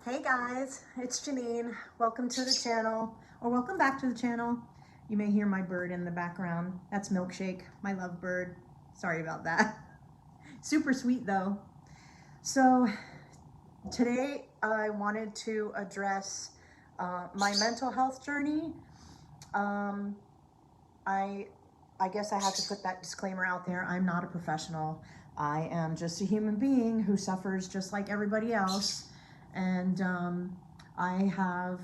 Hey guys, it's Janine. Welcome to the channel, or welcome back to the channel. You may hear my bird in the background. That's Milkshake, my love bird. Sorry about that. Super sweet though. So today I wanted to address my mental health journey. Um, I I guess I have to put that disclaimer out there. I'm not a professional. I am just a human being who suffers just like everybody else. And I have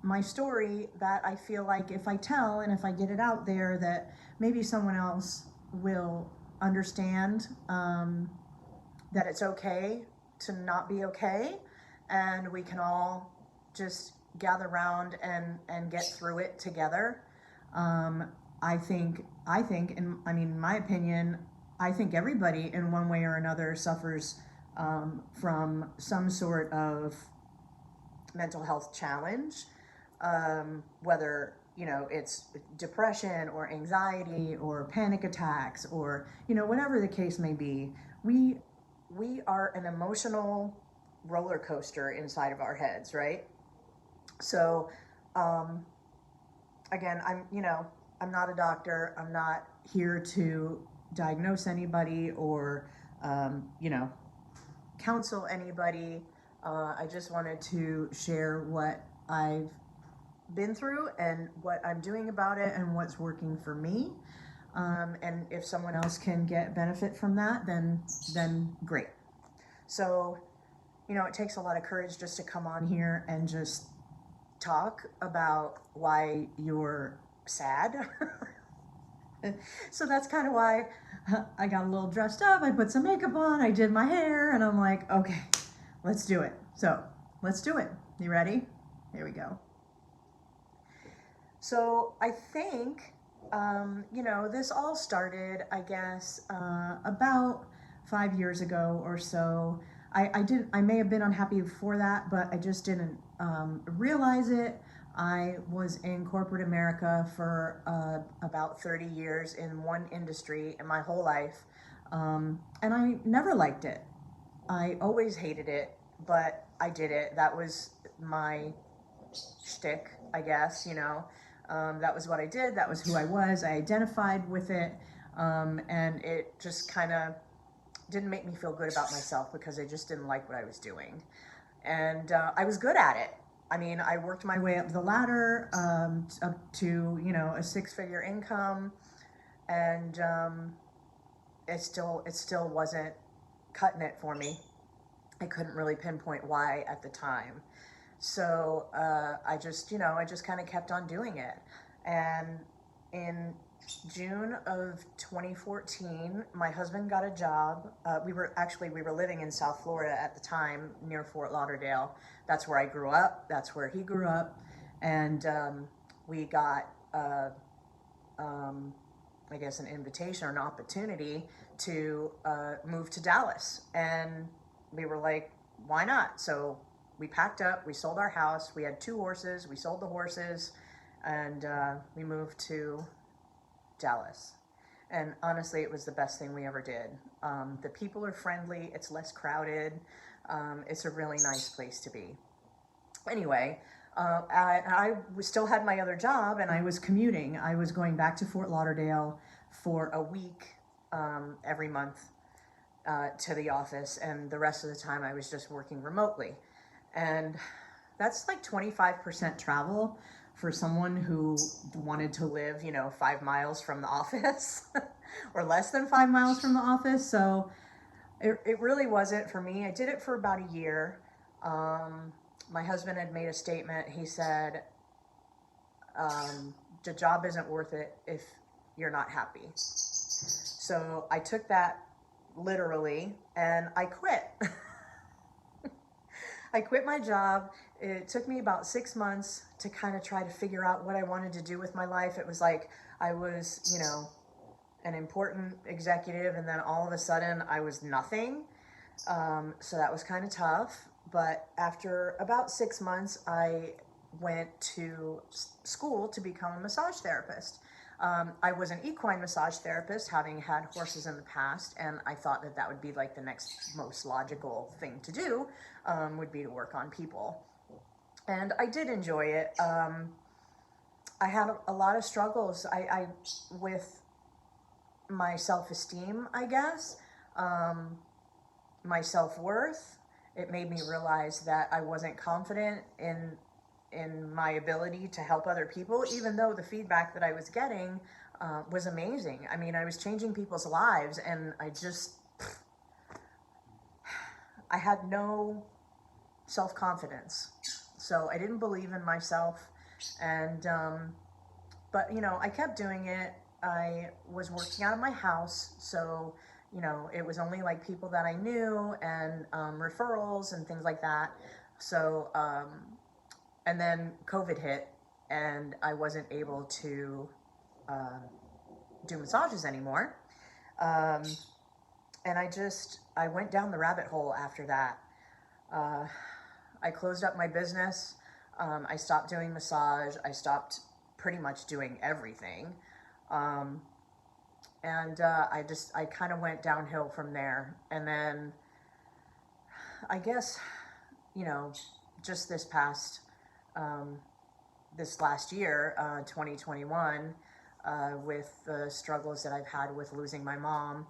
my story that I feel like if I tell and if I get it out there, that maybe someone else will understand that it's okay to not be okay, and we can all just gather around and get through it together. Um, and I mean, in my opinion, I think everybody in one way or another suffers from some sort of mental health challenge, whether it's depression or anxiety or panic attacks or whatever the case may be. We are an emotional roller coaster inside of our heads, right? So, um, again, I'm not a doctor. I'm not here to diagnose anybody or counsel anybody. I just wanted to share what I've been through and what I'm doing about it and what's working for me. And if someone else can get benefit from that, then great. So, it takes a lot of courage just to come on here and just talk about why you're sad. So that's kind of why I got a little dressed up. I put some makeup on, I did my hair, and I'm like, okay, let's do it. So let's do it. You ready? Here we go. So I think, this all started, I guess, about 5 years ago or so. I may have been unhappy before that, but I just didn't realize it. I was in corporate America for about 30 years in one industry in my whole life, and I never liked it. I always hated it, but I did it. That was my shtick, I guess. That was what I did. That was who I was. I identified with it, and it just kind of didn't make me feel good about myself because I just didn't like what I was doing. And I was good at it. I mean, I worked my way up the ladder, up to a six-figure income, and it still wasn't cutting it for me. I couldn't really pinpoint why at the time. So I just kind of kept on doing it. And in June of 2014, my husband got a job. We were living in South Florida at the time, near Fort Lauderdale. That's where I grew up. That's where he grew up, and we got, I guess, an invitation or an opportunity to move to Dallas, and we were like, why not? So we packed up, we sold our house, we had 2 horses, we sold the horses, and we moved to Dallas. And honestly, it was the best thing we ever did. The people are friendly, it's less crowded, it's a really nice place to be. Anyway, I still had my other job and I was commuting. I was going back to Fort Lauderdale for a week every month to the office, and the rest of the time I was just working remotely. And that's like 25% travel for someone who wanted to live, 5 miles from the office or less than 5 miles from the office. So it really wasn't for me. I did it for about a year. My husband had made a statement. He said, the job isn't worth it if you're not happy. So I took that literally and I quit. I quit my job. It took me about 6 months to kind of try to figure out what I wanted to do with my life. It was like I was, an important executive, and then all of a sudden I was nothing. So that was kind of tough. But after about 6 months, I went to school to become a massage therapist. I was an equine massage therapist, having had horses in the past, and I thought that that would be like the next most logical thing to do, would be to work on people. And I did enjoy it. I had a lot of struggles with my self-esteem, I guess, my self-worth. It made me realize that I wasn't confident in my ability to help other people, even though the feedback that I was getting was amazing. I mean, I was changing people's lives, and I had no self-confidence. So I didn't believe in myself. And, but, you know, I kept doing it. I was working out of my house. So, you know, it was only like people that I knew, and referrals and things like that. So, and then COVID hit, and I wasn't able to do massages anymore. And I went down the rabbit hole after that. I closed up my business. I stopped doing massage. I stopped pretty much doing everything. And I kind of went downhill from there. And then I guess, you know, just this last year, 2021, with the struggles that I've had with losing my mom,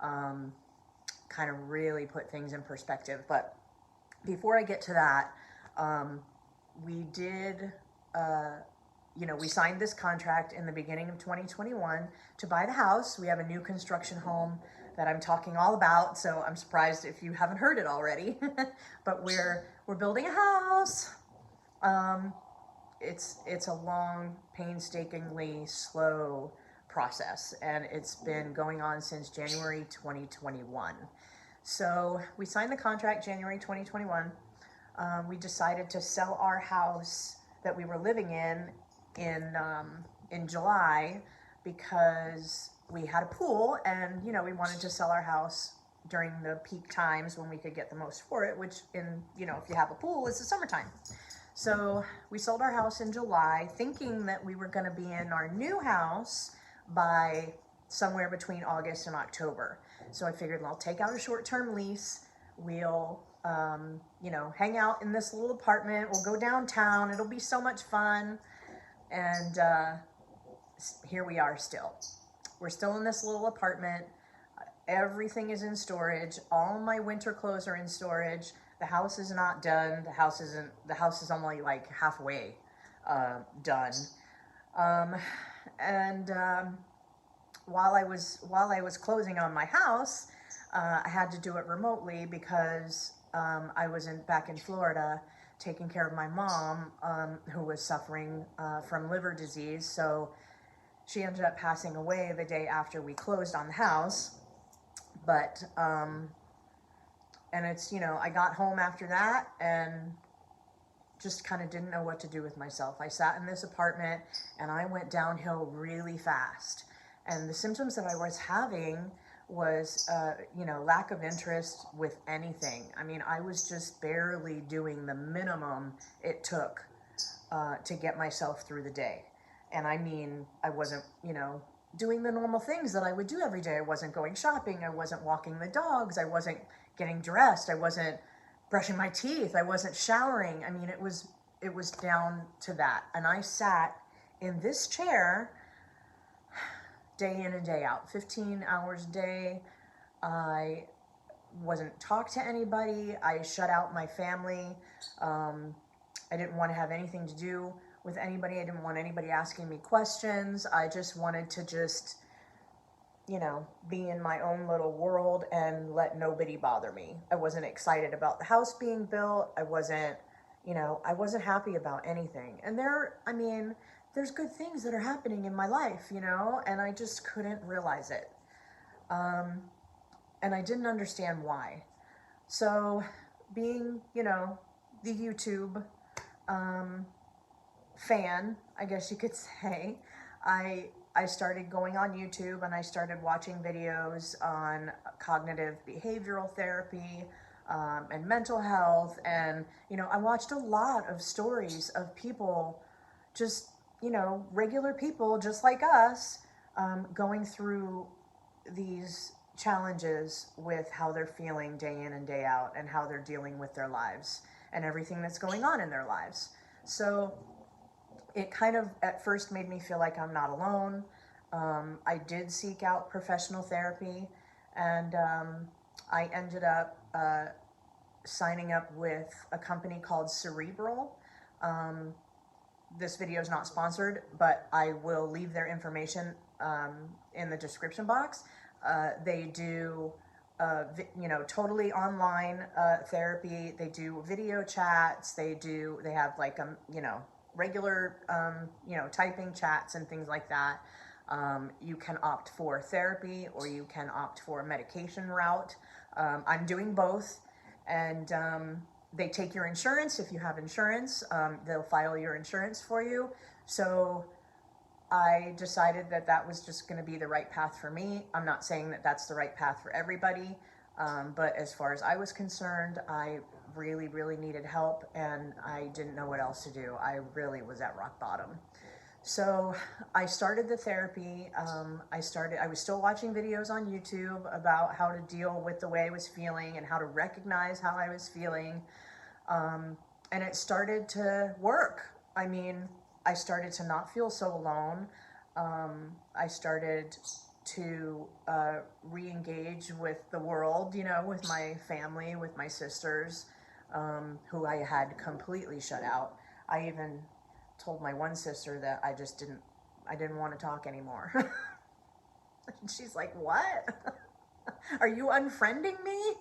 kind of really put things in perspective. But before I get to that, we did, you know, we signed this contract in the beginning of 2021 to buy the house. We have a new construction home that I'm talking all about, so I'm surprised if you haven't heard it already. But we're building a house. It's a long, painstakingly slow process, and it's been going on since January 2021. So we signed the contract January 2021. We decided to sell our house that we were living in July, because we had a pool, and you know, we wanted to sell our house during the peak times when we could get the most for it, which, you know, if you have a pool, is the summertime. So we sold our house in July, thinking that we were going to be in our new house by somewhere between August and October. So I figured, well, I'll take out a short-term lease. We'll, you know, hang out in this little apartment. We'll go downtown. It'll be so much fun. And here we are still. We're still in this little apartment. Everything is in storage. All my winter clothes are in storage. The house is not done. The house is only like halfway done. While I was closing on my house, I had to do it remotely because I was back in Florida taking care of my mom, who was suffering from liver disease. So she ended up passing away the day after we closed on the house. But and it's, you know, I got home after that and just kind of didn't know what to do with myself. I sat in this apartment and I went downhill really fast. And the symptoms that I was having was, you know, lack of interest with anything. I mean, I was just barely doing the minimum it took to get myself through the day. And I mean, I wasn't, you know, doing the normal things that I would do every day. I wasn't going shopping. I wasn't walking the dogs. I wasn't getting dressed. I wasn't brushing my teeth. I wasn't showering. I mean, it was down to that. And I sat in this chair day in and day out, 15 hours a day. I wasn't talk to anybody. I shut out my family. I didn't want to have anything to do with anybody. I didn't want anybody asking me questions. I just wanted to you know, be in my own little world and let nobody bother me. I wasn't excited about the house being built. I wasn't, you know, I wasn't happy about anything. And there's good things that are happening in my life, you know, and I just couldn't realize it. And I didn't understand why. So being, you know, the YouTube fan, I guess you could say, I started going on YouTube and I started watching videos on cognitive behavioral therapy and mental health. And, you know, I watched a lot of stories of people just you know, regular people just like us, going through these challenges with how they're feeling day in and day out and how they're dealing with their lives and everything that's going on in their lives. So it kind of at first made me feel like I'm not alone. I did seek out professional therapy, and I ended up signing up with a company called Cerebral. Um, this video is not sponsored, but I will leave their information in the description box. They do, you know, totally online therapy. They do video chats. They have like, you know, regular, you know, typing chats and things like that. You can opt for therapy or you can opt for a medication route. I'm doing both, and they take your insurance. If you have insurance, they'll file your insurance for you. So I decided that that was just going to be the right path for me. I'm not saying that that's the right path for everybody, but as far as I was concerned, I really, really needed help, and I didn't know what else to do. I really was at rock bottom. So I started the therapy. I was still watching videos on YouTube about how to deal with the way I was feeling and how to recognize how I was feeling. And it started to work. I mean, I started to not feel so alone. I started to re-engage with the world, you know, with my family, with my sisters, who I had completely shut out. I even told my one sister that I didn't want to talk anymore. And she's like, "What? Are you unfriending me?"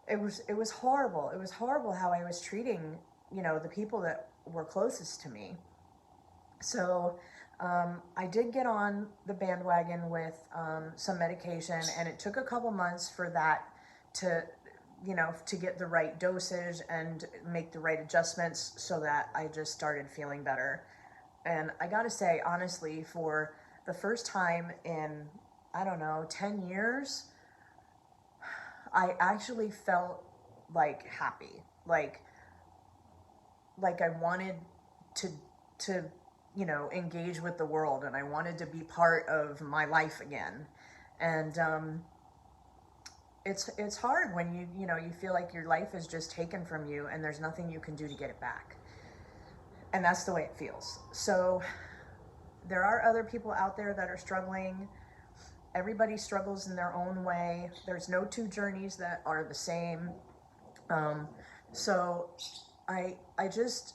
It was horrible. It was horrible how I was treating, you know, the people that were closest to me. So I did get on the bandwagon with some medication, and it took a couple months for that to, you know, to get the right dosage and make the right adjustments so that I just started feeling better. And I gotta say, honestly, for the first time in, I don't know, 10 years, I actually felt like happy. Like I wanted to, to, you know, engage with the world, and I wanted to be part of my life again. And it's hard when you know, you feel like your life is just taken from you and there's nothing you can do to get it back. And that's the way it feels. So there are other people out there that are struggling. Everybody struggles in their own way. There's no two journeys that are the same. So I just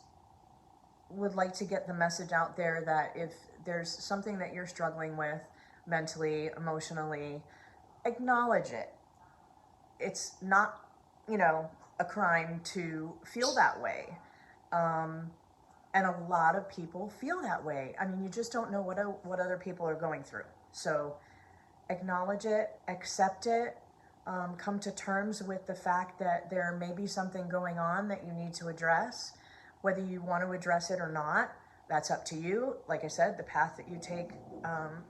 would like to get the message out there that if there's something that you're struggling with mentally, emotionally, acknowledge it. It's not, you know, a crime to feel that way. And a lot of people feel that way. I mean, you just don't know what other people are going through. So acknowledge it, accept it, come to terms with the fact that there may be something going on that you need to address. Whether you want to address it or not, that's up to you. Like I said, the path that you take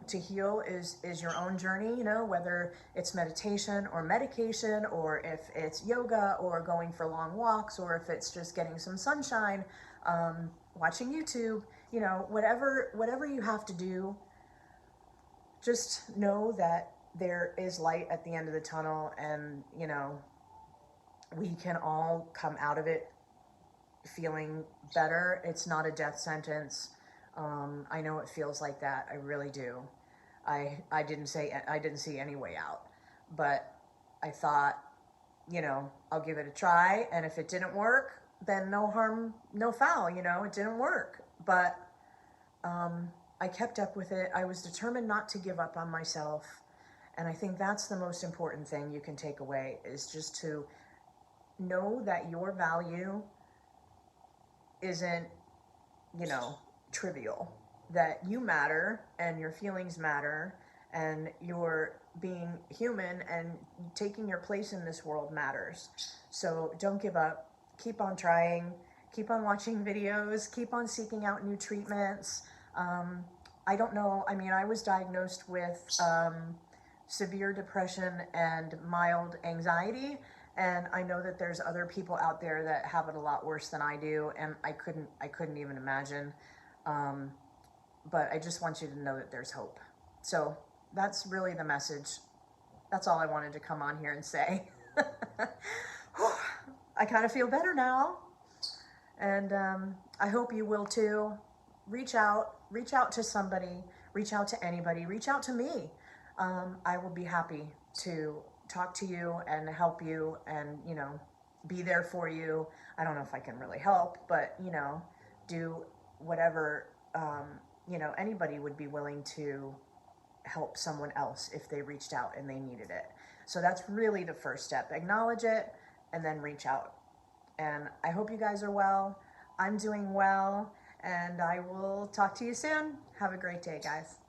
to heal is your own journey, you know, whether it's meditation or medication, or if it's yoga or going for long walks, or if it's just getting some sunshine, watching YouTube, you know, whatever you have to do, just know that there is light at the end of the tunnel, and, you know, we can all come out of it feeling better. It's not a death sentence. I know it feels like that. I really do. I didn't see any way out, but I thought, you know, I'll give it a try. And if it didn't work, then no harm, no foul, you know, it didn't work. But I kept up with it. I was determined not to give up on myself. And I think that's the most important thing you can take away, is just to know that your value isn't, you know, trivial, that you matter and your feelings matter, and your being human and taking your place in this world matters. So don't give up. Keep on trying. Keep on watching videos. Keep on seeking out new treatments. I don't know. I mean, I was diagnosed with severe depression and mild anxiety. And I know that there's other people out there that have it a lot worse than I do, and I couldn't even imagine. but I just want you to know that there's hope. So that's really the message. That's all I wanted to come on here and say. I kind of feel better now. And I hope you will too. Reach out to somebody, reach out to anybody, reach out to me. I will be happy to talk to you and help you and, you know, be there for you. I don't know if I can really help, but, you know, do whatever, you know, anybody would be willing to help someone else if they reached out and they needed it. So that's really the first step. Acknowledge it and then reach out. And I hope you guys are well. I'm doing well, and I will talk to you soon. Have a great day, guys.